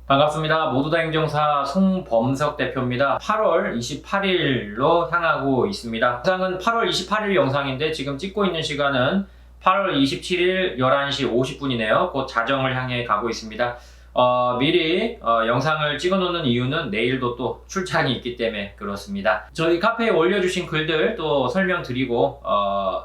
반갑습니다. 모두다 행정사 송범석 대표입니다. 8월 28일로 향하고 있습니다. 영상은 8월 28일 영상인데 지금 찍고 있는 시간은 8월 27일 11시 50분이네요. 곧 자정을 향해 가고 있습니다. 미리 영상을 찍어 놓는 이유는 내일도 또 출장이 있기 때문에 그렇습니다. 저희 카페에 올려주신 글들 또 설명드리고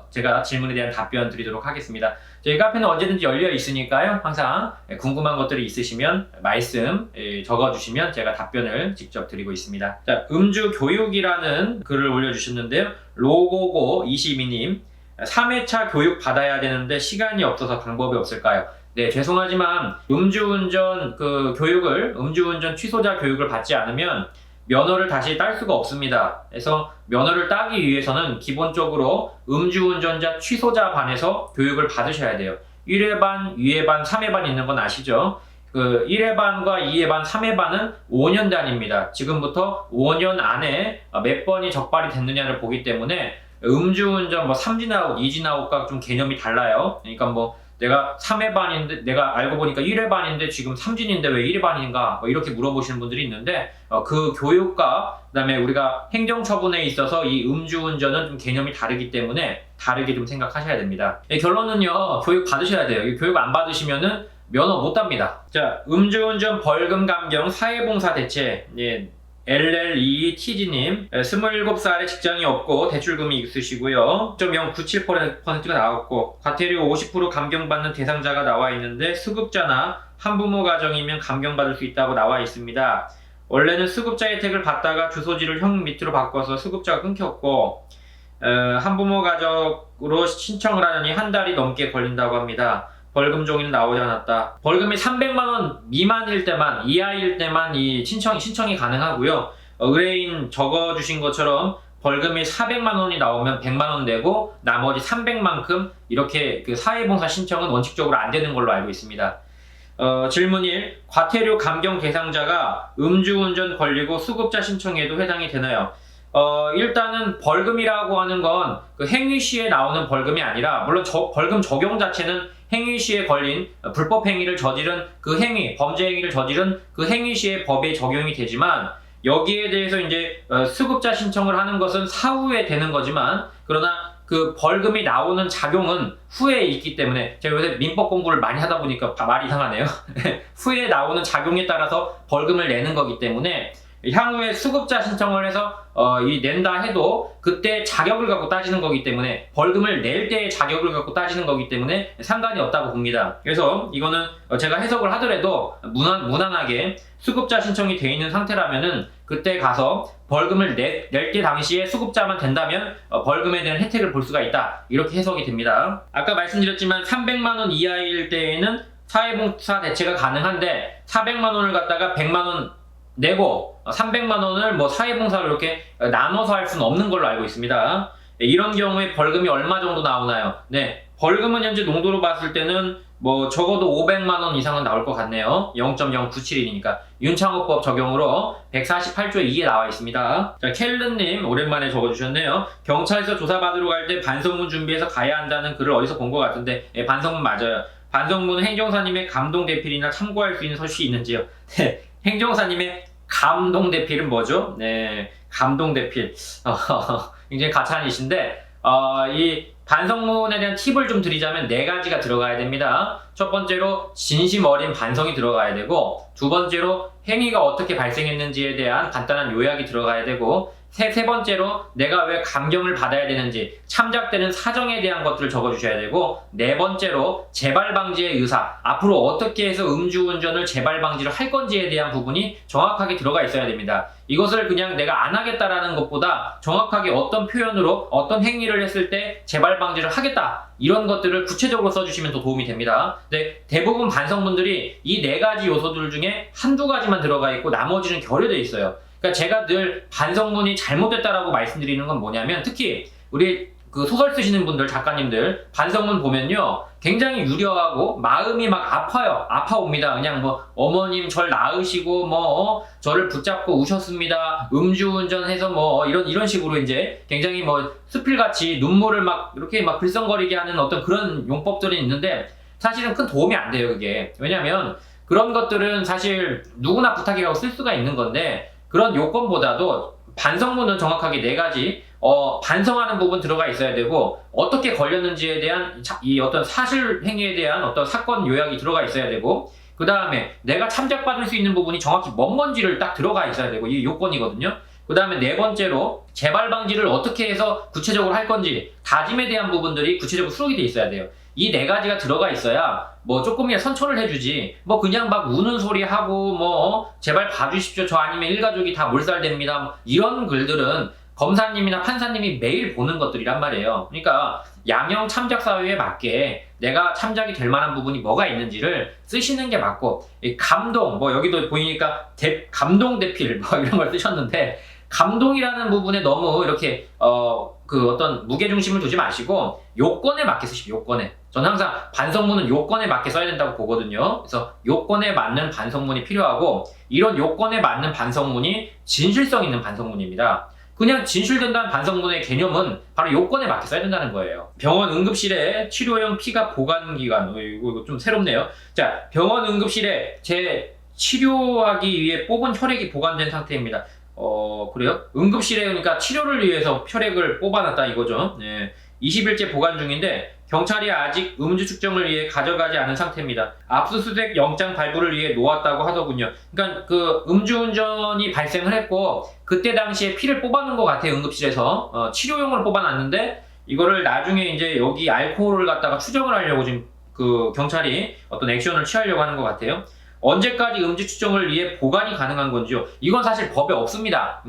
제가 질문에 대한 답변 드리도록 하겠습니다. 저희 카페는 언제든지 열려 있으니까요. 항상 궁금한 것들이 있으시면 말씀 적어주시면 제가 답변을 직접 드리고 있습니다. 자, 음주교육이라는 글을 올려주셨는데요. 로고고 22님 3회차 교육 받아야 되는데 시간이 없어서 방법이 없을까요? 네, 죄송하지만 음주운전 음주운전 취소자 교육을 받지 않으면 면허를 다시 딸 수가 없습니다. 그래서 면허를 따기 위해서는 기본적으로 음주운전자 취소자 반에서 교육을 받으셔야 돼요. 1회 반, 2회 반, 3회 반 있는 건 아시죠? 1회 반과 2회 반, 3회 반은 5년 단위입니다. 지금부터 5년 안에 몇 번이 적발이 됐느냐를 보기 때문에 음주운전 3진아웃, 2진아웃과 좀 개념이 달라요. 그러니까 내가 3회 반인데 내가 알고 보니까 1회 반인데 지금 3진인데 왜 1회 반인가 이렇게 물어보시는 분들이 있는데 그 교육과 그다음에 우리가 행정처분에 있어서 이 음주운전은 좀 개념이 다르기 때문에 다르게 좀 생각하셔야 됩니다. 결론은요, 교육 받으셔야 돼요. 교육 안 받으시면은 면허 못 땁니다. 자, 음주운전 벌금 감경 사회봉사 대책. LLETG님 27살에 직장이 없고 대출금이 있으시고요. 0.097%가 나왔고 과태료 50% 감경받는 대상자가 나와 있는데 수급자나 한부모 가정이면 감경받을 수 있다고 나와 있습니다. 원래는 수급자 혜택을 받다가 주소지를 형 밑으로 바꿔서 수급자가 끊겼고 한부모 가족으로 신청을 하느니 한 달이 넘게 걸린다고 합니다. 벌금 종이는 나오지 않았다. 벌금이 300만원 미만일 때만, 이하일 때만 이 신청이 가능하고요. 의뢰인 적어주신 것처럼 벌금이 400만원이 나오면 100만원 내고 나머지 300만큼 이렇게 사회봉사 신청은 원칙적으로 안 되는 걸로 알고 있습니다. 질문 1. 과태료 감경 대상자가 음주운전 걸리고 수급자 신청에도 해당이 되나요? 일단은 벌금이라고 하는 건 행위시에 나오는 벌금이 아니라, 물론 벌금 적용 자체는 행위시에 걸린 불법 행위를 저지른 범죄 행위를 저지른 그 행위시에 법에 적용이 되지만, 여기에 대해서 이제 수급자 신청을 하는 것은 사후에 되는 거지만, 그러나 그 벌금이 나오는 작용은 후에 있기 때문에, 제가 요새 민법 공부를 많이 하다 보니까 말이 이상하네요. 후에 나오는 작용에 따라서 벌금을 내는 거기 때문에 향후에 수급자 신청을 해서 낸다 해도 그때 자격을 갖고 따지는 거기 때문에, 벌금을 낼 때의 자격을 갖고 따지는 거기 때문에 상관이 없다고 봅니다. 그래서 이거는 제가 해석을 하더라도 무난하게 수급자 신청이 돼 있는 상태라면은 그때 가서 벌금을 낼 때 당시에 수급자만 된다면 벌금에 대한 혜택을 볼 수가 있다, 이렇게 해석이 됩니다. 아까 말씀드렸지만 300만원 이하일 때에는 사회봉사 대체가 가능한데 400만원을 갖다가 100만원 내고 300만원을 사회봉사를 이렇게 나눠서 할 수는 없는 걸로 알고 있습니다. 이런 경우에 벌금이 얼마 정도 나오나요? 네, 벌금은 현재 농도로 봤을 때는 적어도 500만원 이상은 나올 것 같네요. 0.097이니까 윤창호법 적용으로 148조에 2에 나와 있습니다. 자, 켈른님 오랜만에 적어주셨네요. 경찰서 조사받으러 갈 때 반성문 준비해서 가야 한다는 글을 어디서 본 것 같은데, 반성문 맞아요. 반성문은 행정사님의 감동 대필이나 참고할 수 있는 서식이 있는지요? 네, 행정사님의 감동 대필은 뭐죠? 네, 감동 대필. 굉장히 가찬이신데, 이 반성문에 대한 팁을 좀 드리자면 4가지가 들어가야 됩니다. 첫 번째로 진심 어린 반성이 들어가야 되고, 두 번째로 행위가 어떻게 발생했는지에 대한 간단한 요약이 들어가야 되고, 세 번째로 내가 왜 감경을 받아야 되는지 참작되는 사정에 대한 것들을 적어주셔야 되고, 네 번째로 재발 방지의 의사, 앞으로 어떻게 해서 음주운전을 재발 방지를 할 건지에 대한 부분이 정확하게 들어가 있어야 됩니다. 이것을 그냥 내가 안 하겠다라는 것보다 정확하게 어떤 표현으로 어떤 행위를 했을 때 재발 방지를 하겠다, 이런 것들을 구체적으로 써주시면 더 도움이 됩니다. 근데 대부분 반성문들이 이 4가지 요소들 중에 한두 가지만 들어가 있고 나머지는 결여되어 있어요. 그러니까 제가 늘 반성문이 잘못됐다라고 말씀드리는 건 뭐냐면, 특히 우리 소설 쓰시는 분들, 작가님들 반성문 보면요, 굉장히 유려하고 마음이 막 아파옵니다. 그냥 어머님 절 낳으시고 저를 붙잡고 우셨습니다, 음주운전해서 이런 식으로 이제 굉장히 수필같이 눈물을 이렇게 글썽거리게 하는 어떤 그런 용법들이 있는데, 사실은 큰 도움이 안 돼요, 그게. 왜냐면 그런 것들은 사실 누구나 부탁이라고 쓸 수가 있는 건데, 그런 요건보다도 반성문은 정확하게 4가지 반성하는 부분 들어가 있어야 되고, 어떻게 걸렸는지에 대한 이 어떤 사실 행위에 대한 어떤 사건 요약이 들어가 있어야 되고, 그 다음에 내가 참작받을 수 있는 부분이 정확히 뭔 건지를 딱 들어가 있어야 되고, 이게 요건이거든요. 그 다음에 4번째로 재발 방지를 어떻게 해서 구체적으로 할 건지 다짐에 대한 부분들이 구체적으로 수록이 돼 있어야 돼요. 이 4가지가 들어가 있어야 뭐 조금이야 선처를 해주지, 뭐 그냥 막 우는 소리 하고 뭐 제발 봐주십시오, 저 아니면 일가족이 다 몰살됩니다, 뭐 이런 글들은 검사님이나 판사님이 매일 보는 것들이란 말이에요. 그러니까 양형 참작 사유에 맞게 내가 참작이 될 만한 부분이 뭐가 있는지를 쓰시는 게 맞고, 이 감동, 뭐 여기도 보이니까 감동 대필 뭐 이런 걸 쓰셨는데, 감동이라는 부분에 너무 이렇게 그 어떤 무게중심을 두지 마시고 요건에 맞게 쓰십시오. 요건에. 저는 항상 반성문은 요건에 맞게 써야 된다고 보거든요. 그래서 요건에 맞는 반성문이 필요하고, 이런 요건에 맞는 반성문이 진실성 있는 반성문입니다. 그냥 진술된다는 반성문의 개념은 바로 요건에 맞게 써야 된다는 거예요. 병원 응급실에 치료용 피가 보관기간, 이거 좀 새롭네요. 자, 병원 응급실에 제 치료하기 위해 뽑은 혈액이 보관된 상태입니다. 그래요? 응급실에, 그러니까 치료를 위해서 혈액을 뽑아놨다 이거죠. 네. 20일째 보관 중인데 경찰이 아직 음주 측정을 위해 가져가지 않은 상태입니다. 압수수색 영장 발부를 위해 놓았다고 하더군요. 그러니까 그 음주운전이 발생을 했고, 그때 당시에 피를 뽑아놓은 것 같아요. 응급실에서 치료용으로 뽑아놨는데, 이거를 나중에 이제 여기 알코올을 갖다가 추정을 하려고 지금 그 경찰이 어떤 액션을 취하려고 하는 것 같아요. 언제까지 음주 추정을 위해 보관이 가능한 건지요? 이건 사실 법에 없습니다.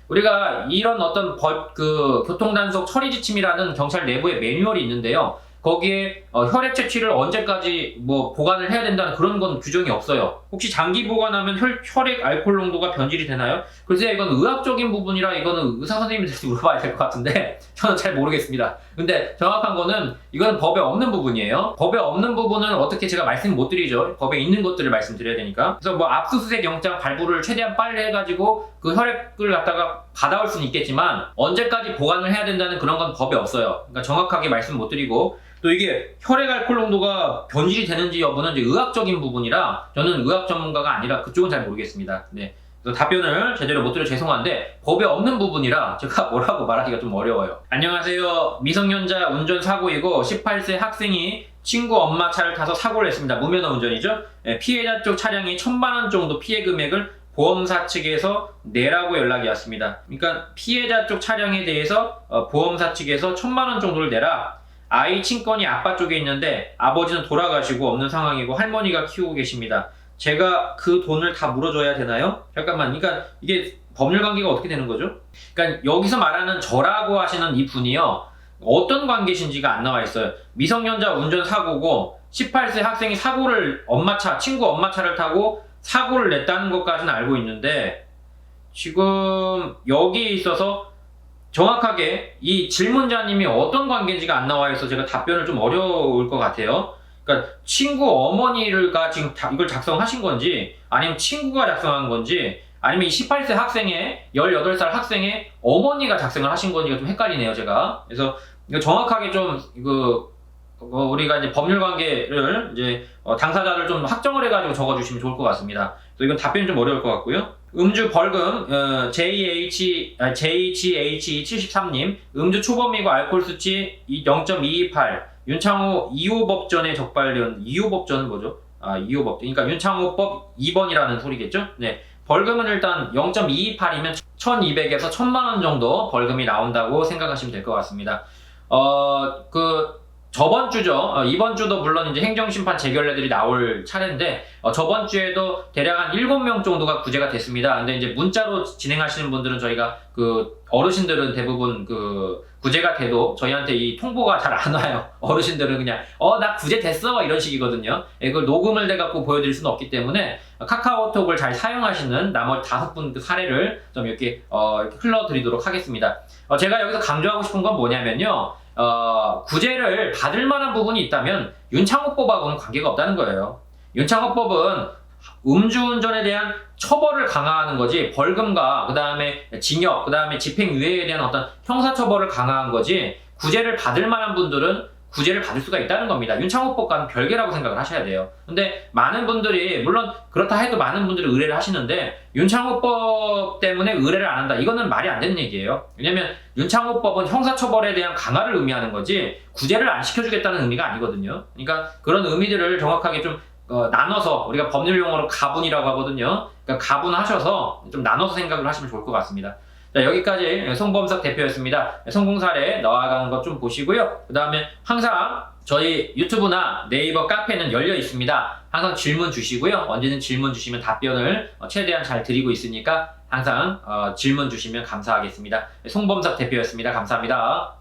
우리가 이런 어떤 교통단속 처리 지침이라는 경찰 내부의 매뉴얼이 있는데요. 거기에 혈액 채취를 언제까지 뭐 보관을 해야 된다는 그런 건 규정이 없어요. 혹시 장기 보관하면 혈액 알코올 농도가 변질이 되나요? 글쎄요, 이건 의학적인 부분이라 이거는 의사 선생님한테 물어봐야 될 것 같은데 저는 잘 모르겠습니다. 근데 정확한 거는 이거는 법에 없는 부분이에요. 법에 없는 부분은 어떻게 제가 말씀 못 드리죠. 법에 있는 것들을 말씀드려야 되니까. 그래서 뭐 압수수색 영장 발부를 최대한 빨리 해가지고 그 혈액을 갖다가 받아올 수는 있겠지만, 언제까지 보관을 해야 된다는 그런 건 법에 없어요. 그러니까 정확하게 말씀 못 드리고, 또 이게 혈액 알코올 농도가 변질이 되는지 여부는 이제 의학적인 부분이라 저는 의학 전문가가 아니라 그쪽은 잘 모르겠습니다. 네. 그래서 답변을 제대로 못 드려 죄송한데, 법에 없는 부분이라 제가 뭐라고 말하기가 좀 어려워요. 안녕하세요. 미성년자 운전 사고이고 18세 학생이 친구 엄마 차를 타서 사고를 했습니다. 무면허 운전이죠. 네, 피해자 쪽 차량이 1,000만 원 정도 피해 금액을 보험사 측에서 내라고 연락이 왔습니다. 그러니까 피해자 쪽 차량에 대해서 보험사 측에서 1,000만 원 정도를 내라. 아이 친권이 아빠 쪽에 있는데 아버지는 돌아가시고 없는 상황이고 할머니가 키우고 계십니다. 제가 그 돈을 다 물어줘야 되나요? 잠깐만, 그러니까 이게 법률 관계가 어떻게 되는 거죠? 그러니까 여기서 말하는 저라고 하시는 이 분이요, 어떤 관계신지가 안 나와 있어요. 미성년자 운전 사고고 18세 학생이 친구 엄마 차를 타고 사고를 냈다는 것까지는 알고 있는데, 지금 여기에 있어서 정확하게 이 질문자님이 어떤 관계인지가 안 나와 있어서 제가 답변을 좀 어려울 것 같아요. 그러니까 친구 어머니가 지금 이걸 작성하신 건지, 아니면 친구가 작성한 건지, 아니면 이 18세 학생의 18살 학생의 어머니가 작성을 하신 건지가 좀 헷갈리네요, 제가. 그래서 이거 정확하게 좀 우리가 이제 법률 관계를 이제 당사자를 좀 확정을 해가지고 적어주시면 좋을 것 같습니다. 또 이건 답변이 좀 어려울 것 같고요. 음주 벌금 JGH73님, 음주 초범이고 알코올 수치 0.228, 윤창호 2호 법전에 적발된, 2호 법전은 뭐죠? 2호 법전, 그러니까 윤창호법 2번이라는 소리겠죠? 네, 벌금은 일단 0.228이면 1,200에서 1,000만 원 정도 벌금이 나온다고 생각하시면 될 것 같습니다. 저번 주죠. 이번 주도 물론 이제 행정심판 재결례들이 나올 차례인데, 저번 주에도 대략 한 7명 정도가 구제가 됐습니다. 근데 이제 문자로 진행하시는 분들은 저희가 어르신들은 대부분 구제가 돼도 저희한테 이 통보가 잘 안 와요. 어르신들은 그냥 나 구제 됐어 이런 식이거든요. 이걸 녹음을 해갖고 보여드릴 수는 없기 때문에 카카오톡을 잘 사용하시는 나머지 5분 사례를 좀 이렇게 흘러드리도록 하겠습니다. 제가 여기서 강조하고 싶은 건 뭐냐면요, 구제를 받을 만한 부분이 있다면 윤창호법하고는 관계가 없다는 거예요. 윤창호법은 음주운전에 대한 처벌을 강화하는 거지, 벌금과 그 다음에 징역, 그 다음에 집행유예에 대한 어떤 형사처벌을 강화한 거지, 구제를 받을 만한 분들은 구제를 받을 수가 있다는 겁니다. 윤창호법과는 별개라고 생각을 하셔야 돼요. 근데 많은 분들이, 물론 그렇다 해도 많은 분들이 의뢰를 하시는데 윤창호법 때문에 의뢰를 안 한다, 이거는 말이 안 되는 얘기예요. 왜냐면 윤창호법은 형사처벌에 대한 강화를 의미하는 거지 구제를 안 시켜주겠다는 의미가 아니거든요. 그러니까 그런 의미들을 정확하게 좀 나눠서, 우리가 법률 용어로 가분이라고 하거든요. 그러니까 가분하셔서 좀 나눠서 생각을 하시면 좋을 것 같습니다. 자, 여기까지 송범석 대표였습니다. 성공 사례 나와가는 것 좀 보시고요. 그 다음에 항상 저희 유튜브나 네이버 카페는 열려 있습니다. 항상 질문 주시고요. 언제든 질문 주시면 답변을 최대한 잘 드리고 있으니까 항상 질문 주시면 감사하겠습니다. 송범석 대표였습니다. 감사합니다.